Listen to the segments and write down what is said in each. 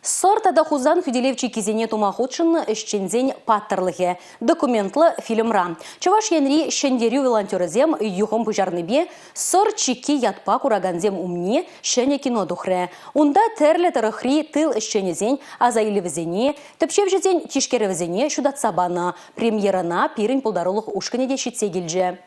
Сортада хузан хүделевчи кизене тумахутшын ішчензен паттырлығы. Документлы фильмра. Чаваш енри шендерю волонтерызем юхом пужарныбе сор чики ятпа кураганзем умне шене кино духре. Унда терле тарыхри тыл ішченезен азайлевізене, тіпшевжезен тишкеревізене шудатсабана. Премьерана пирин пулдарулық ушканеде шитсе келже.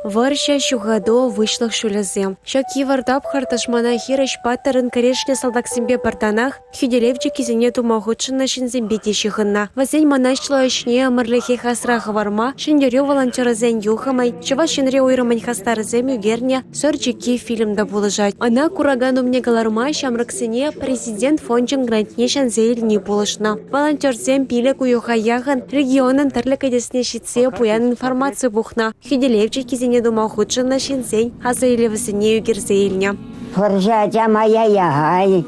Варща щугадо вышлых шулязем. Шаки вардап харташмана хираш паттарын корешне салдаксимбе партанах, хюделевчи кизене тумахутшына шинзембе тешихынна. Вазень манашчла ишне амырлехе хасраха варма, шиндерю волонтеразен юхамай, чава шинре уйрамань хастарызем югерне, сорчики фильмда булыжать. Ана курагану мне галарма шамраксене президент фончин грантне шанзейль не булышна. Волонтерзем пилек уюхаяхан, регионын тарлякадесне шитсе пуян информацию бухна. Хюделевчи кизене думал худший на шинзень, а заилевсене югерзейльня. Форжатя моя ягай,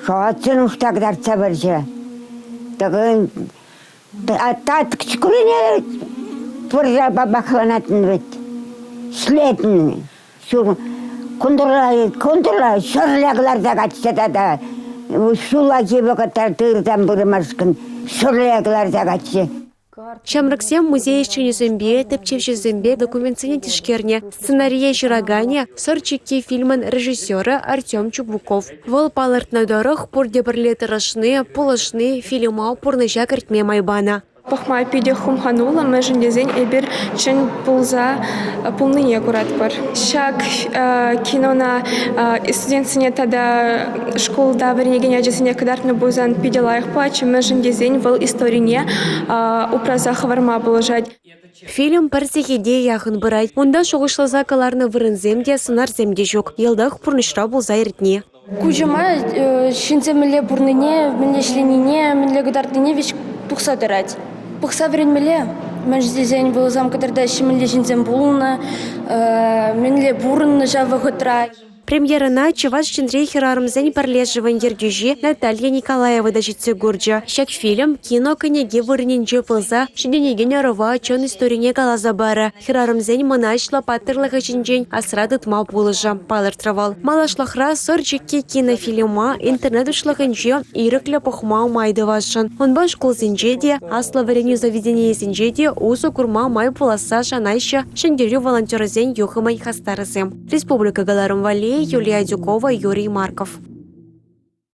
шоцын уштагдар цабыржа. Тагын, тат кчкулине форжа бабахланатын бит. Слетн, кундурлай, шорлягларда качтада, шула кибакатар тыртам бурмашкын, шорлягларда качты. Шамраксем музей Ченезембе, Тепчевчезембе документсене тишкерне, сценария Жирагане, сорчики фильман режиссера Артем Чубуков. Вол палырт на дорог, пурде берлеты рашны, полошны, фильма пурныжа картме майбана. Пахмай пиде хумханула, межен дезень эбир чен пулза пулныне аккуратпар. Шак кинона студентсене тада школда вернеген яджесене кадартны бузан пиде лайх плачы, межен дезень вол историне упраза хаварма положать. Фильм парсих идея яхын бырайт. Онда шоғышлаза каларны вырынземде сынар земде жоқ. Елдах пурнышра булза иртне. Кужама шинземеле бурныне, менле шленине, менле гадартыне вещь пухса дырать. Пухса времеле, мен здезень был зам, когда менле шинзем булна, менле бурн жава гутра. Премьера на Чаваш Чендрей Херармзень парлежеван Ергюжи Наталья Николаева дажитсе гурджа. Щак фильм кино конеге вырненже пылза, шиденегене рова чон историне галаза бара. Херармзень манашла паттырлыха чинжень асрадыт мал пулыжа, палыртравал. Малашлахра сорчики кинофильма интернет ушлахынже ирыкля похма майды вашын. Он баш колзинжеде, асла вареню заведение зинжеде, усу курма май пуласа шанайша, шендерю волонтерзень юхамай хастарызем. Республика Галарым Валей, Юлия Дюкова, Юрий Марков.